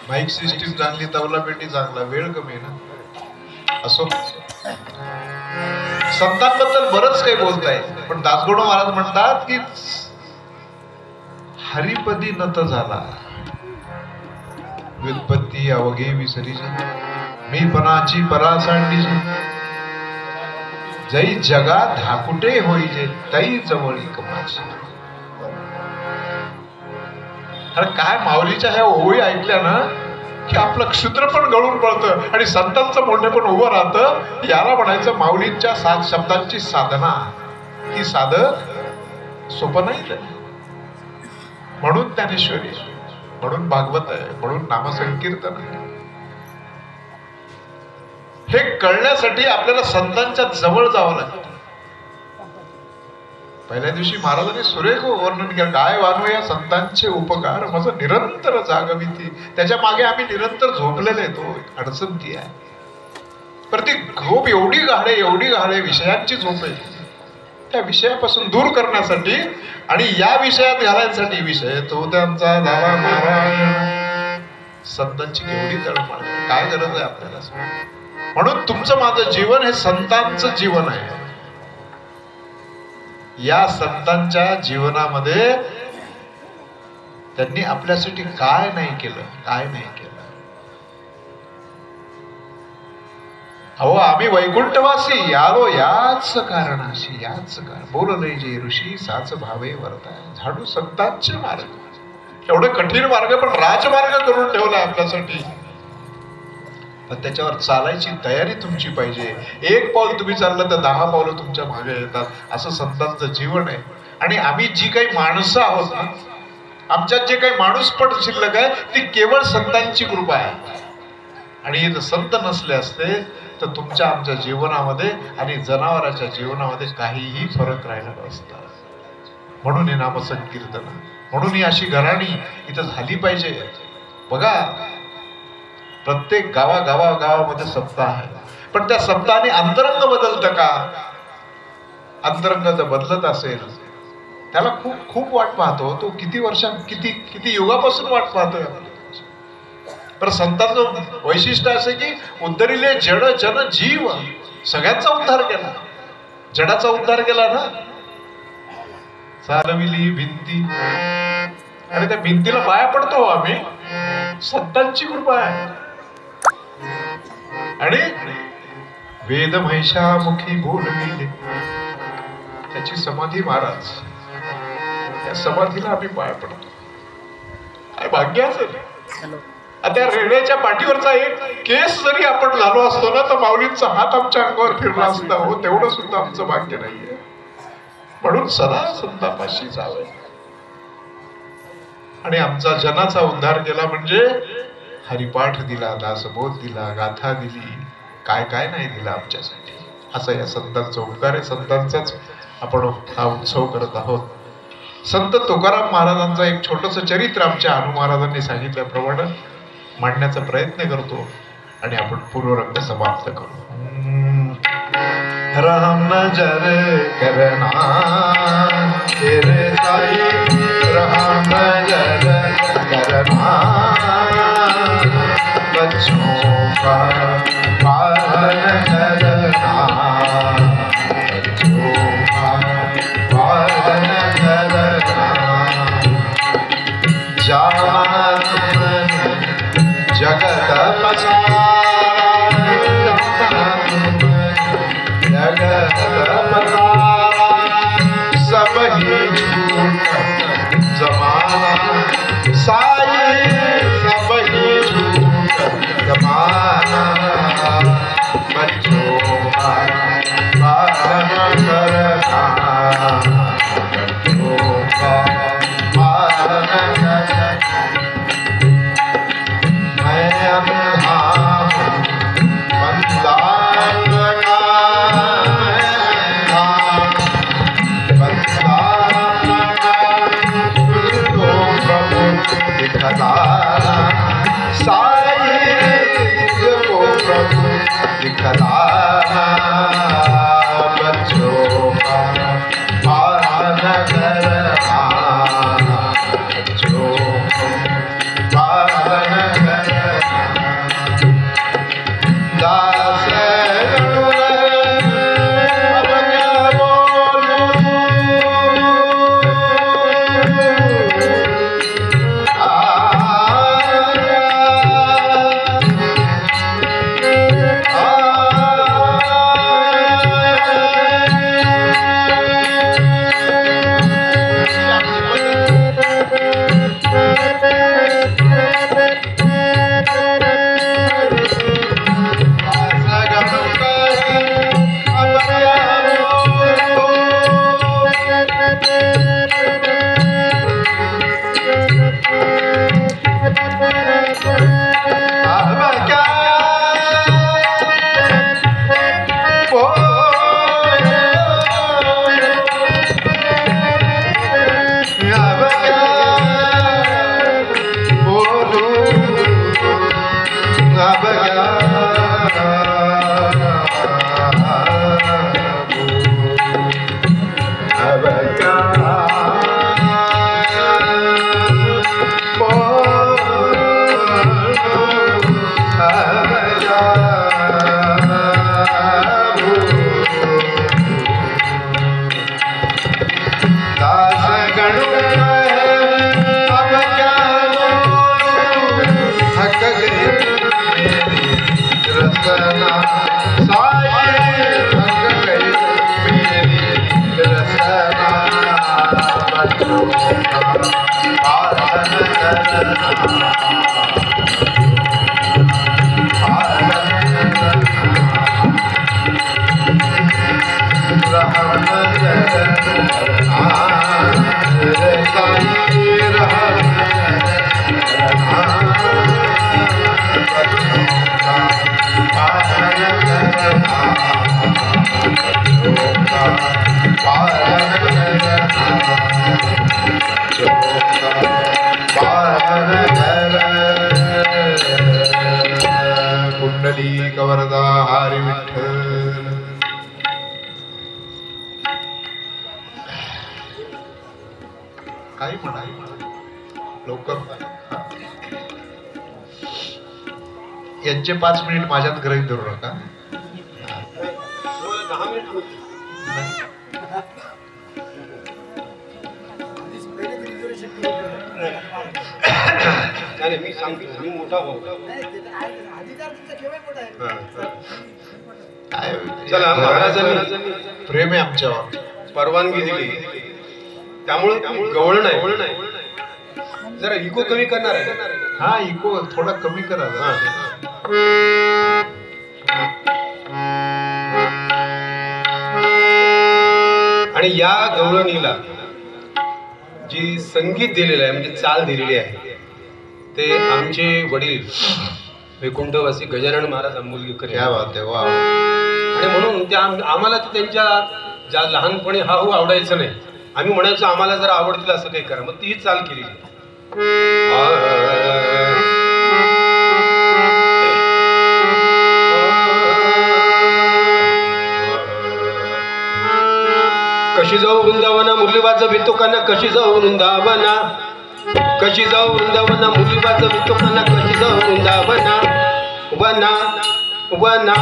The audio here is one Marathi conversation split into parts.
माईक सिस्टीम चांगली, तबला पेटी चांगला, वेळ कमी ना. असो, संतांबद्दल बरंच काही बोलताय, पण दासगुणू महाराज म्हणतात की हरिपदी नत झाला व्युत्पत्ती अवघे विसरीची, मी पणाची परासांडीची, जै जगा धाकुटे होईजे तै जवळी कमाची. अरे काय माऊलीच्या ह्या ओळी ऐकल्या ना की आपलं क्षुद्र पण गळून पडतं आणि संतांचं मोठे पण उभं राहतं. याला म्हणायचं माऊलींच्या 7 शब्दांची साधना. ती साधक सोपं नाही, म्हणून ज्ञानेश्वरी, म्हणून भागवत आहे, म्हणून नामसंकीर्तन आहे. हे कळण्यासाठी आपल्याला संतांच्या जवळ जावं लागतं. पहिल्या दिवशी महाराजांनी सुरेख वर्णन केलं, काय वानवया संतांचे उपकार माझं निरंतर जागविती. त्याच्या मागे आम्ही निरंतर झोपलेले येतो. अडचण ती आहे, पर ती झोप एवढी गाढे विषयांची झोप आहे. त्या विषयापासून दूर करण्यासाठी आणि या विषयात घालायसाठी, विषय तो त्यांचा झाला नारायण, संतांची केवढी तळमळ, काय गरज आहे आपल्याला. म्हणून तुमचं माझं जीवन हे संतांचं जीवन आहे. या संतांच्या जीवनामध्ये त्यांनी आपल्यासाठी काय नाही केलं, काय नाही केलं. अहो आम्ही वैकुंठवासी आलो याच कारणाशी, याच कारण बोलले जे ऋषी साच भावे वर्ता. झाडू संतांचे मार्ग, एवढे कठीण मार्ग पण राजमार्ग करून ठेवला आपल्यासाठी. पण त्याच्यावर चालायची तयारी तुमची पाहिजे. 1 पाऊल तुम्ही चाललं तर 10 पावलं तुमच्या मागे येतात. असं संतांचं जीवन आहे. आणि आम्ही जी काही माणसं आहोत ना, आमच्यात जे काही माणूसपट शिल्लक आहे ती केवळ संतांची कृपा आहे. आणि जर संत नसले असते तर तुमच्या आमच्या जीवनामध्ये आणि जनावरांच्या जीवनामध्ये काहीही फरक राहिला नसता. म्हणून हे नामसंकीर्तन, म्हणून ही अशी घराणी इथं झाली पाहिजे. बघा, प्रत्येक गावामध्ये सप्ताह आहे, पण त्या सप्ताहाने अंतरंग बदलतं का? अंतरंग जर बदलत असेल त्याला खूप खूप वाट पाहतो. तो किती किती युगापासून वाट पाहतोय. पण संतांचं वैशिष्ट्य असं की उद्धरिले जड जन जीव, सगळ्यांचा उद्धार केला. जडाचा उद्धार केला ना, चालविली भिंती, आणि त्या भिंतीला पाया पडतो आम्ही. संतांची कृपा आहे. आणि वेद महिषामुखी बोलविले, त्याची समाधी महाराज, त्या समाधीला आम्ही पाया पडतो. काय भाग्य असेल. आता रेड्याच्या पाठीवरचा एक केस जरी आपण झालो असतो ना तर माऊलींचा हात आमच्या अंगावर फिरला असता. हो, तेवढं सुद्धा आमचं भाग्य नाहीये. म्हणून सदा संतापाशी जावे. आणि आमचा जनाचा उद्धार केला म्हणजे हरिपाठ दिला, दासबोध दिला, गाथा दिली, काय काय नाही दिला आमच्यासाठी. असं या संतांचा उपकार आहे. संतांचाच आपण हा उत्सव करत आहोत. संत तुकाराम महाराजांचा एक छोटस चरित्र आमच्या अनु महाराजांनी सांगितल्याप्रमाणे मांडण्याचा प्रयत्न करतो आणि आपण पूर्वरंग समाप्त करू. राम नजर करना तेरे साई, राम नजर करना बच्चों का पालन करना, बच्चों का पालन करना, जाना जगत पसारा, जगत पसारा, सब ही झूठ जमाना दिखाना साई को प्रभु दिखलाना बच्चों का पालन करना बच्चों को पालन करना दास पुंडलिक वरदा हरी विठ्ठल. काही म्हणा लवकर यांचे 5 मिनिट माझ्यात गृहीत धरू नका. मी सांगतो मी मोठा भाऊ. चला महाराजांनी प्रेम आहे आमच्यावर, परवानगी दिली त्यामुळे गवळ नाही जरा इको कमी करणार आहे. हा इको थोडा कमी करा. आणि या गवळणीला जी संगीत दिलेलं आहे म्हणजे चाल दिलेली आहे ते आमचे वडील वैकुंठवासी गजानन महाराज आंबोलीकर. क्या बात आहे. वा. आणि म्हणून त्या आम्हाला त्यांच्या ज्या लहानपणी हा हो आवडायचं नाही. आम्ही म्हणायचो आम्हाला जर आवडतील असं काही करा. मग तीच चाल केली. कशी जाऊ वृंदावना मुरलीबाचं भितोकांना कशी जाऊ वृंदावना कशी जाऊ वृंदावना मुरलीबाचं भितोकांना कशी जाऊ वृंदावना वना वना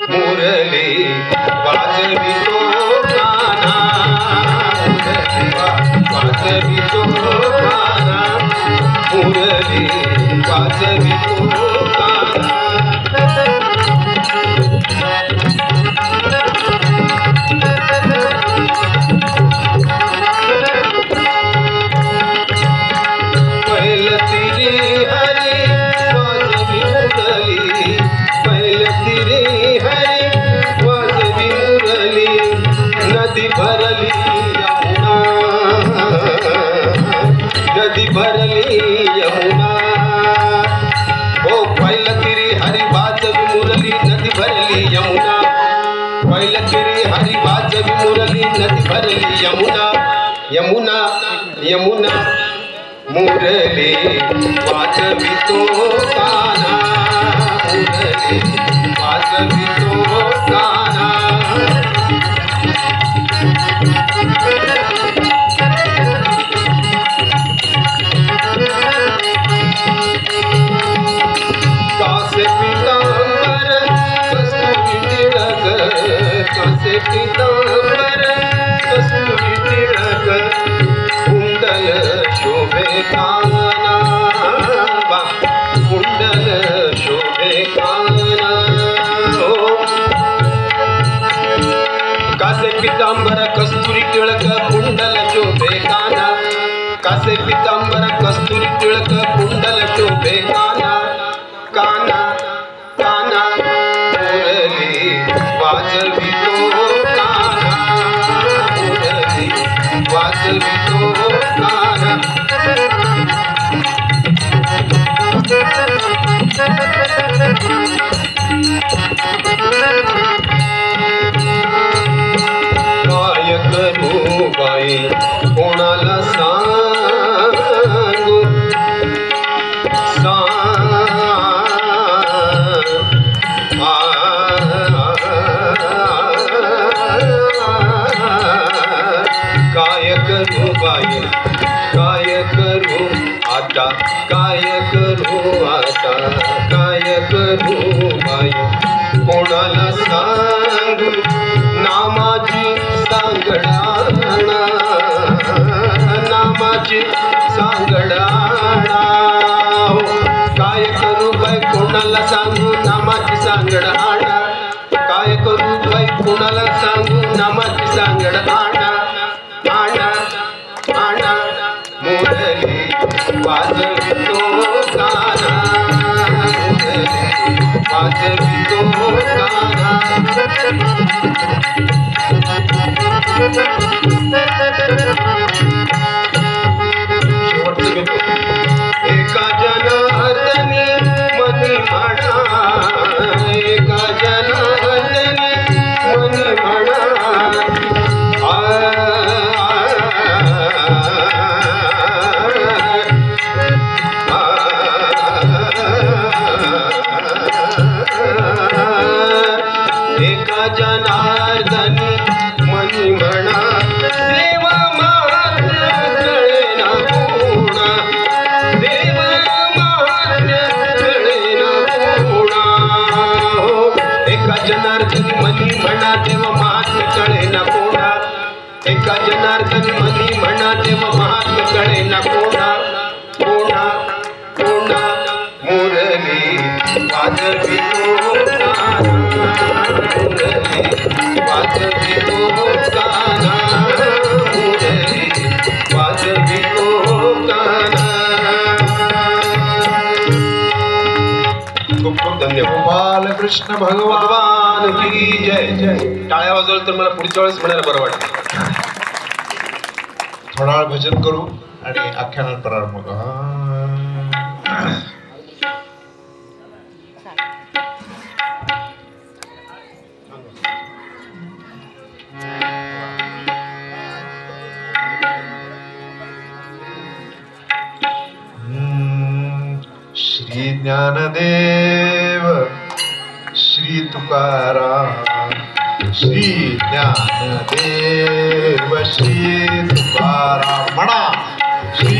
मुरली वाजवितो गाना वाजवितो गाना मुरली वाजवितो गाना. नदी भरली यमुना ओ पैलगिरी हरी वाजवी मुरली नदी भरली यमुना पैलगिरी हरी वाजवी मुरली नदी भरली यमुना यमुना यमुना मुरली वाजवितो काना मुरली वाजवितो काना कासे पीतांबर कस्तुरी टिळक कासे पीतांबर कस्तुरी टिळक कुंडल शोभे काना कुंडल शोभे काना कासे पीतांबर कस्तुरी टिळक कुंडल शोभे काना कासे पीतांबर कस्तुरी टिळक कुंडल शोभे काना काना काना मुरली वाजवितो काना मुरली वाजवितो काना काय करू बाई कोणाला सांगू काय करू बाई काय करू आता काय करू आता काय करू बाई कोणाला सांगू नामाची सांगडाणा नामाची सांगडाणा काय करू बाई कोणाला सांगू नामाची सांगडाणा काय करू बाई कोणाला सांगू नामाची सांगडाणा आणा आणा मुरली वाजवितो काना मुरली वाजवितो काना शेवटचं घेतो एका जनार्दनी मनी म्हणा एका जनार्दनी मनी म्हणा एका जनार्दनी मनी म्हणा देव महात्म्य कळेना कोणा देव महात्म्य कळेना कोणा एका जनार्दनी मनी म्हणा देव महात्म्य कळेना कोणा एका जनार्दनी मनी म्हणा देव महात्म्य कळेना कोणा कोणा कोणा मुरली वाजवितो काना मुरली वाजवितो काना मुरली वाजवितो काना खूप खूप धन्यवाद बालकृष्ण भगवान भगवान की जय जय टाळ्या वाजवलं तर मला पुढच्या वेळेस म्हणायला बरं वाटतं थोडा वेळ भजन करू आणि आख्यानात प्रारंभ करू. श्री ज्ञानदेव श्री तुकाराम श्री ज्ञानदेव श्री तुकाराम म्हणा श्री